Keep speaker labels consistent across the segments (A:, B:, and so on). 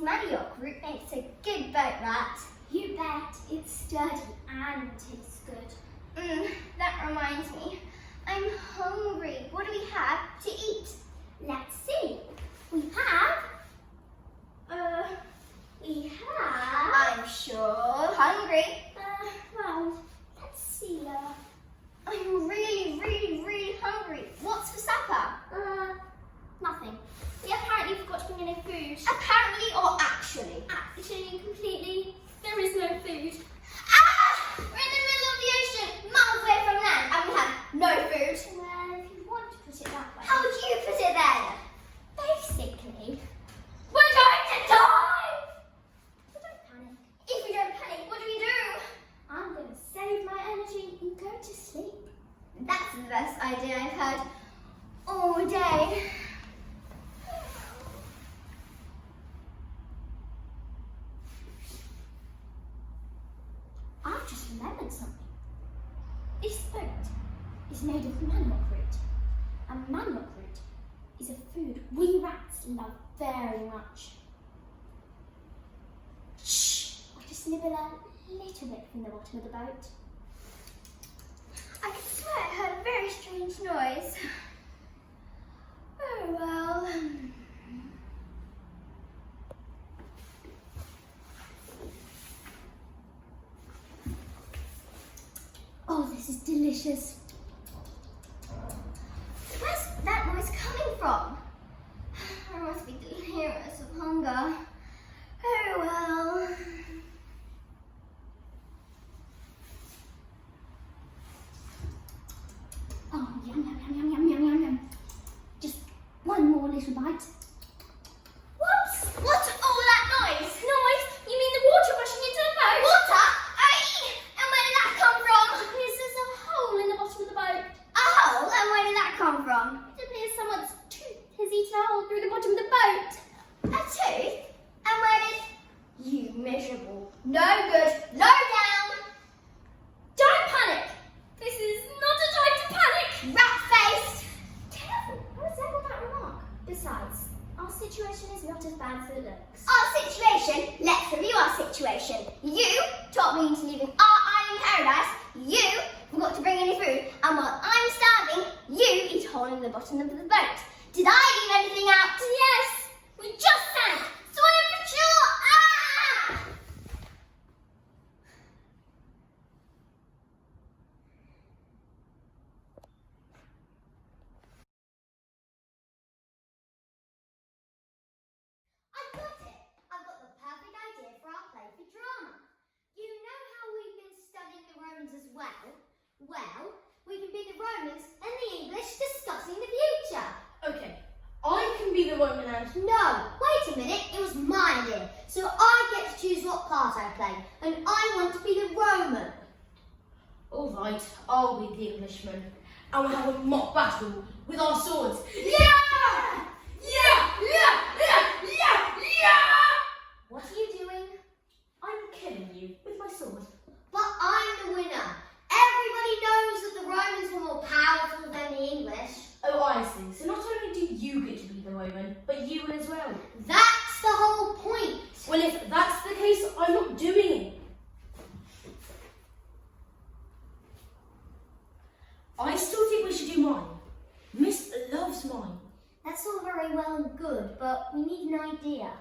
A: manioc root makes a good boat, that.
B: You bet. It's sturdy and tastes good.
A: That reminds me. I'm hungry. What do we have to eat?
B: Let's see. We have...
A: I'm sure hungry.
B: Well, let's see.
A: I'm really hungry. What's for supper?
B: Nothing. We apparently forgot to bring any food.
A: Apparently or actually?
B: Actually, completely, there is no food.
A: We're in the middle of the ocean, miles away from land, and we have no food.
B: Well, if you want to put it that way.
A: How would you put it then?
B: Basically, we're going to die! But don't panic.
A: If we don't panic, what do we do?
B: I'm going to save my energy and go to sleep.
A: That's the best idea I've heard all day.
B: I've just remembered something. This boat is made of manioc root. And manioc root is a food we rats love very much. Shh! I'll just nibble a little bit from the bottom of the boat.
A: I can swear I heard a very strange noise. Oh well.
B: Oh, this is delicious.
A: Where's that noise coming from? I must be delirious of hunger. Oh well.
B: Oh, yum. Just one more little bite.
A: Whoops! What's all that noise?
B: Noise? You mean the water rushing into the boat?
A: Water? Aye! And where did that come from?
B: Yes, there's a hole in the bottom of the boat.
A: A hole? And where did that come from?
B: It appears someone's tooth has eaten a hole through the bottom of the boat.
A: A tooth? And where did... You miserable. No good. Low down.
B: Don't panic. This is not a time to panic.
A: Rat-faced.
B: Careful. I resemble that remark. Besides, our situation is not as bad as it looks.
A: Our situation? Let's review our situation. You talked me into leaving our island paradise. You forgot to bring any food. And while I'm starving, you eat a hole in the bottom of the boat. Did I leave anything out?
B: Yes, we just sank.
A: Swim for sure. Ah! I've got it. I've got the perfect idea for our play for drama. You know how we've been studying the Romans as well? Well, we can be the Romans and the English discussing the future.
C: Okay, I can be the Roman and...
A: No, wait a minute, it was my idea. So I get to choose what part I play, and I want to be the Roman.
C: All right, I'll be the Englishman. And we'll have a mock battle with our swords.
A: Yeah! What are you doing?
C: I'm killing you with my sword.
A: But I'm the winner. Everybody knows that the Romans were more powerful than the English.
C: Oh, I see. So not only do you get to be the Roman, but you as well.
A: That's the whole point.
C: Well, if that's the case, I'm not doing it. I still think we should do mine. Miss loves mine.
A: That's all very well and good, but we need an idea.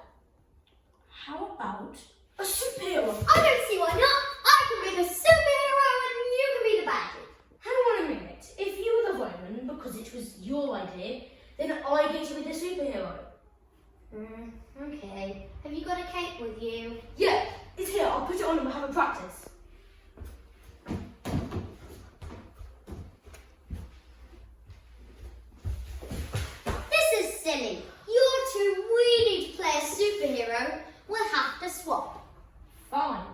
C: How about a superhero?
A: I don't see why not. I can be the superhero and you can be the badger.
C: Hang on a minute. If you were the Roman because it was your idea, then I get to be the superhero.
A: Okay. Have you got a cape with you?
C: Yeah, it's here. I'll put it on and we'll have a practice.
A: This is silly. You're too weedy to play a superhero. We'll have to swap.
C: Fine.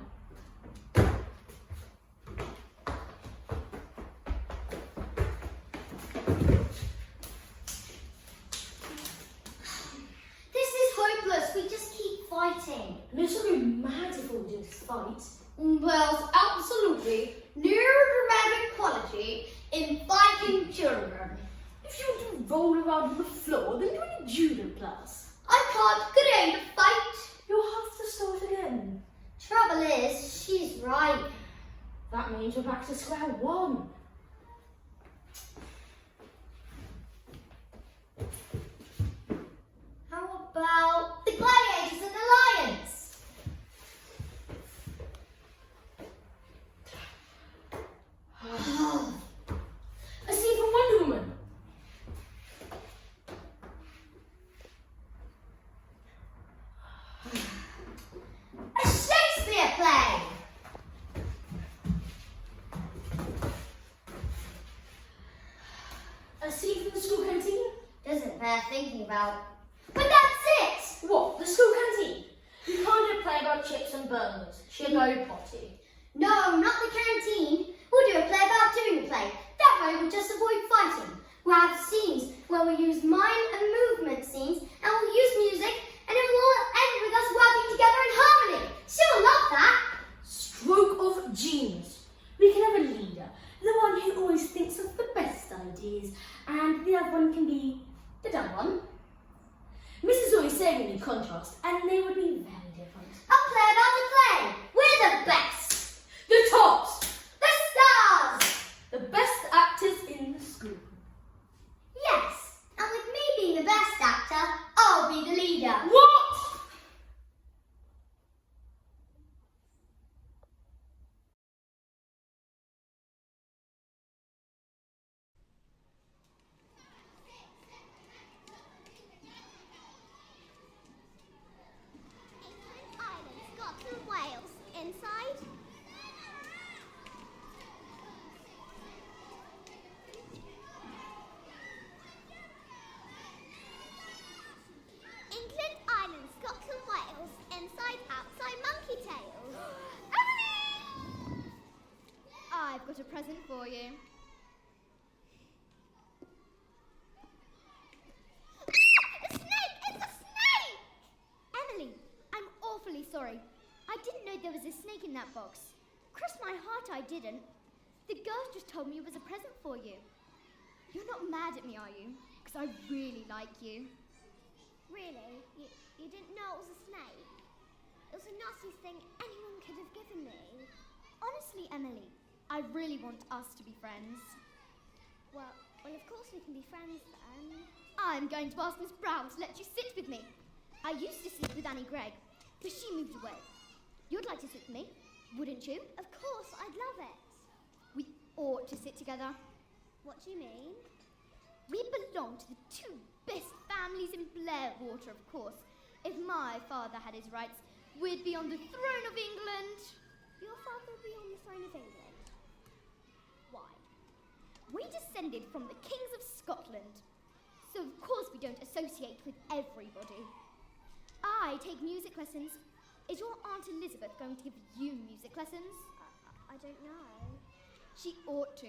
A: This is hopeless. We just keep fighting.
C: You're so mad if all just fight.
A: Well, absolutely. Neurodramatic quality in fighting children.
C: If you want to roll around on the floor, then you're in a judo class.
A: I can't create a fight.
C: You're We'll have to start again.
A: Trouble is, she's right.
C: That means we're back to square one.
A: How about the gladiators and the lions?
C: A scene from Wonder Woman.
A: A Shakespeare play.
C: A scene from the school canteen.
A: Doesn't bear thinking about. But that's it!
C: What? The school canteen? You can't do a play about chips and burgers. She'll go potty.
A: No, not the canteen. We'll do a play about doing a play. That way we'll just avoid fighting. We'll have scenes where we use mime and movement scenes, and we'll use music, and it will all end with us working together in harmony. She'll love that.
C: Stroke of genius. We can have a leader, the one who always thinks of the best ideas, and the other one can be the dumb one. Mrs. always saying in contrast, and they would be very different.
A: A play about a play. We're the best.
C: The tops!
A: The stars.
C: The best actors in the school.
A: Yes, and with me being the best actor, I'll be the leader.
C: What?
A: England, Ireland, Scotland, Wales. Inside. England, Ireland, Scotland, Wales. Inside, outside, monkey tails. Emily! I've got a present for you. A snake! It's a snake! Emily, I'm awfully sorry. I didn't know there was a snake in that box. Cross my heart I didn't. The girls just told me it was a present for you. You're not mad at me, are you? Because I really like you. Really? You didn't know it was a snake? It was the nastiest thing anyone could have given me. Honestly, Emily, I really want us to be friends. Well, of course we can be friends then. I'm going to ask Miss Brown to let you sit with me. I used to sit with Annie Gregg, but she moved away. You'd like to sit with me, wouldn't you? Of course, I'd love it. We ought to sit together. What do you mean? We belong to the two best families in Blairwater, of course. If my father had his rights, we'd be on the throne of England. Your father would be on the throne of England? Why? We descended from the kings of Scotland, so of course we don't associate with everybody. I take music lessons. Is your Aunt Elizabeth going to give you music lessons? I don't know. She ought to.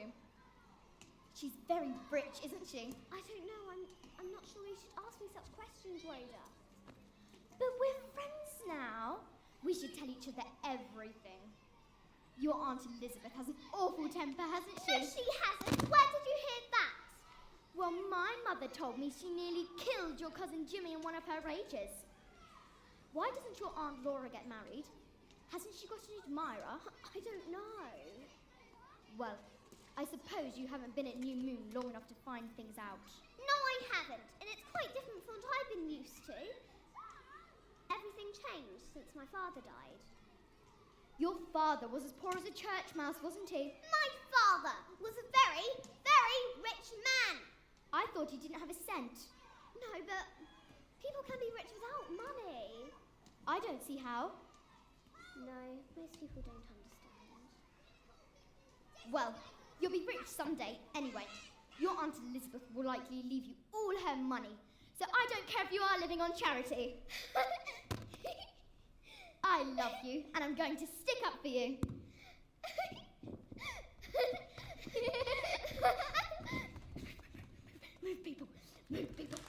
A: She's very rich, isn't she? I don't know. I'm not sure you should ask me such questions, Rhoda. But we're friends now. We should tell each other everything. Your Aunt Elizabeth has an awful temper, hasn't she? No, she hasn't. Where did you hear that? Well, my mother told me she nearly killed your cousin Jimmy in one of her rages. Why doesn't your Aunt Laura get married? Hasn't she got an admirer? I don't know. Well, I suppose you haven't been at New Moon long enough to find things out. No, I haven't, and it's quite different from what I've been used to. Everything changed since my father died. Your father was as poor as a church mouse, wasn't he? My father was a very, very rich man. I thought he didn't have a cent. No, but people can be rich without money. I don't see how. No, most people don't understand. Well, you'll be rich someday anyway. Your Aunt Elizabeth will likely leave you all her money, so I don't care if you are living on charity. I love you, and I'm going to stick up for you. Move, people. Move, people.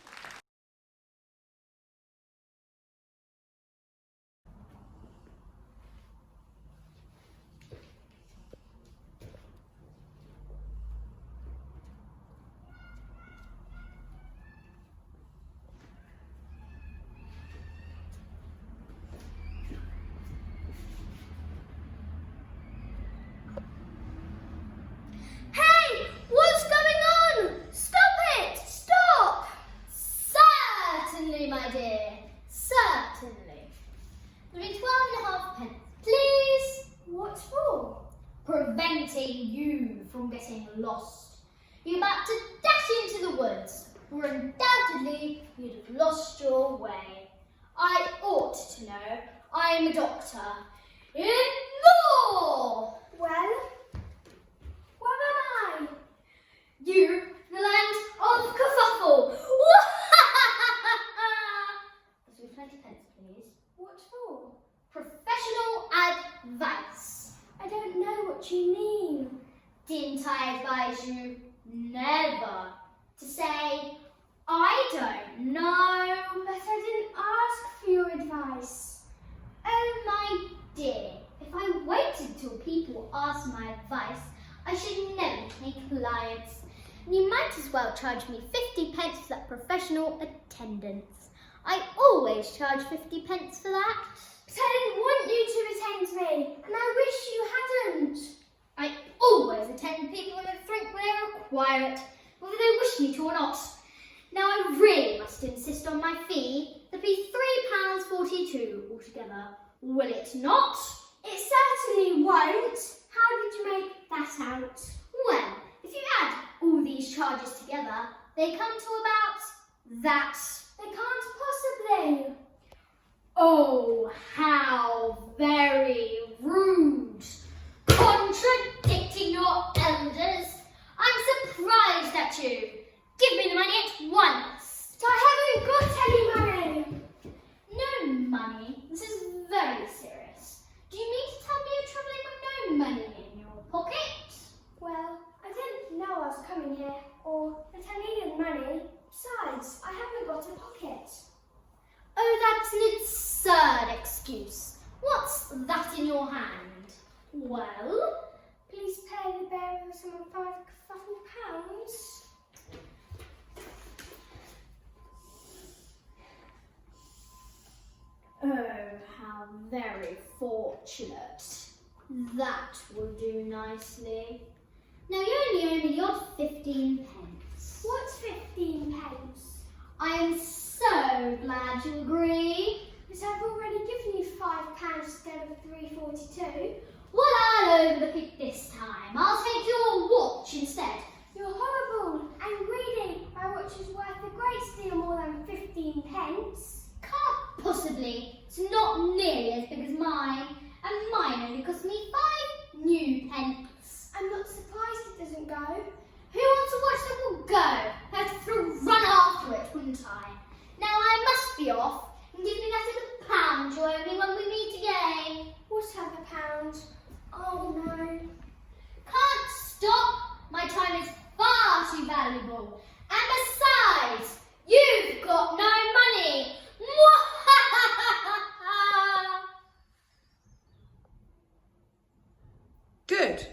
B: preventing you from getting lost. You're about to dash into the woods, where undoubtedly you'd have lost your way. I ought to know. I am a doctor in law.
C: Well, where am I?
B: You, the land of kerfuffle. Let's do 20 pence, please.
C: What for?
B: Professional advice.
C: I don't know what you mean.
B: Didn't I advise you never to say, I don't know?
C: But I didn't ask for your advice.
B: Oh my dear, if I waited till people asked my advice, I should never make clients. You might as well charge me 50 pence for that professional attendance. I always charge 50 pence for that.
C: But I didn't want you to attend me, and I wish you hadn't.
B: I always attend people when they think they require it, whether they wish me to or not. Now I really must insist on my fee to be £3.42 altogether, will it not?
C: It certainly won't. How did you make that out?
B: Well, if you add all these charges together, they come to about that.
C: They can't possibly.
B: Oh, how very rude! Contradicting your elders! I'm surprised at you! Give me the money at once!
C: But I haven't got any money.
B: No money? This is very serious. Do you mean to tell me you're travelling with no money in your pocket?
C: Well, I didn't know I was coming here, or that I needed money. Besides, I haven't got a pocket.
B: Oh, that's an absurd excuse. What's that in your hand? Well,
C: Please pay the bearer the sum of £5.
B: oh, how very fortunate. That will do nicely. Now you only owe me the odd 15 pence.
C: What's 15 pence?
B: I am so glad you agree.
C: But I've already given you £5 instead of £3.42.
B: Well, I'll overlook it this time. I'll take your watch instead.
C: You're horrible and greedy. My watch is worth a great deal more than 15 pence.
B: Can't possibly. It's not nearly as big as mine. And mine only cost me 5 new pence.
C: I'm not surprised it doesn't go.
B: Who wants a watch that will go? I'd have to run after it, wouldn't I? Now I must be off. And give me that little £1 you owe me when we meet again.
C: What other pound? Oh no.
B: Can't stop. My time is far too valuable. And besides, you've got no money.
D: Good.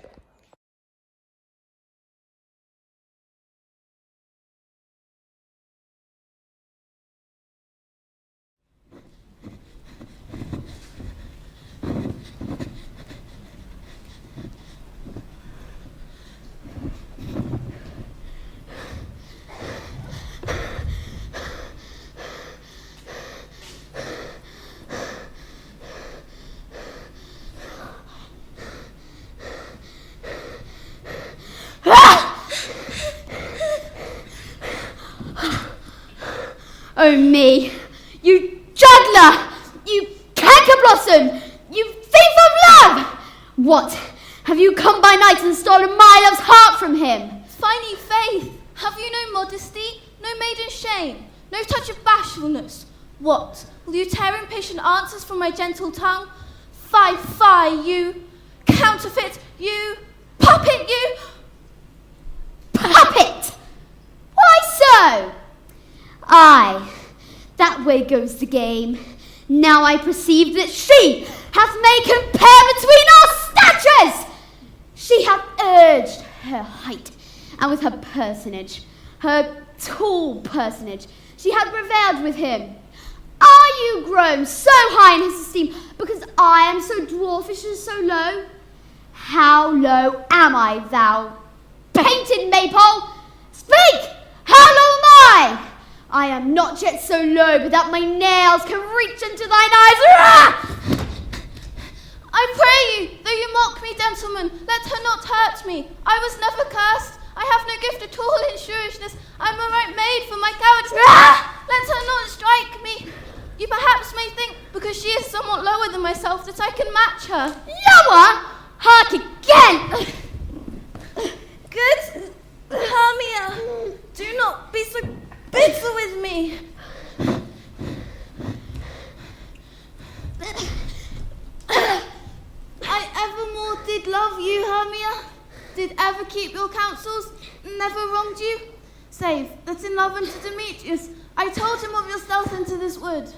E: Oh me, you juggler, you canker blossom, you thief of love! What, have you come by night and stolen my love's heart from him?
F: Finding faith, have you no modesty, no maiden shame, no touch of bashfulness? What, will you tear impatient answers from my gentle tongue? Fie, you, counterfeit, you, puppet, you.
E: Puppet! Why so? Aye, that way goes the game. Now I perceive that she hath made compare between our statures. She hath urged her height, and with her personage, her tall personage, she hath prevailed with him. Are you grown so high in his esteem because I am so dwarfish and so low? How low am I, thou painted maypole? Speak! How low am I? I am not yet so low but that my nails can reach unto thine eyes.
F: I pray you, though you mock me, me, gentlemen, let her not hurt me. I was never cursed. I have no gift at all in shrewishness. I'm a right maid for my cowards. Let her not strike me. You perhaps may think, because she is somewhat lower than myself, that I can match her.
E: Lower? Hark again!
F: Good Hermia, do not be so bitter with me. I evermore did love you, Hermia. Did ever keep your counsels, never wronged you, save that in love unto Demetrius I told him of your stealth into this wood.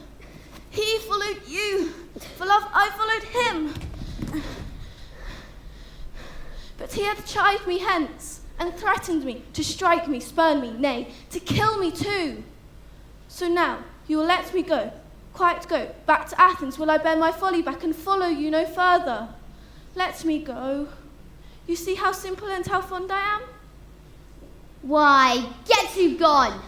F: He followed you, for love I followed him. But he had chid me hence, and threatened me to strike me, spurn me, nay, to kill me too. So now you will let me go, quite go, back to Athens, will I bear my folly back and follow you no further. Let me go. You see how simple and how fond I am?
E: Why, get you gone!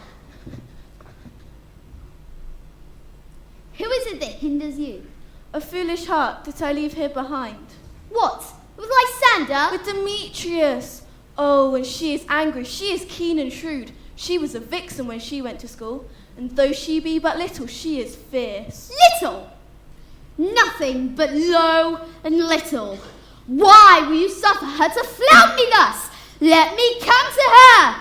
E: Who is it that hinders you?
F: A foolish heart that I leave here behind.
E: What? With Lysander?
F: With Demetrius. Oh, when she is angry, she is keen and shrewd. She was a vixen when she went to school, and though she be but little, she is fierce.
E: Little? Nothing but low and little. Why will you suffer her to flout me thus? Let me come to her!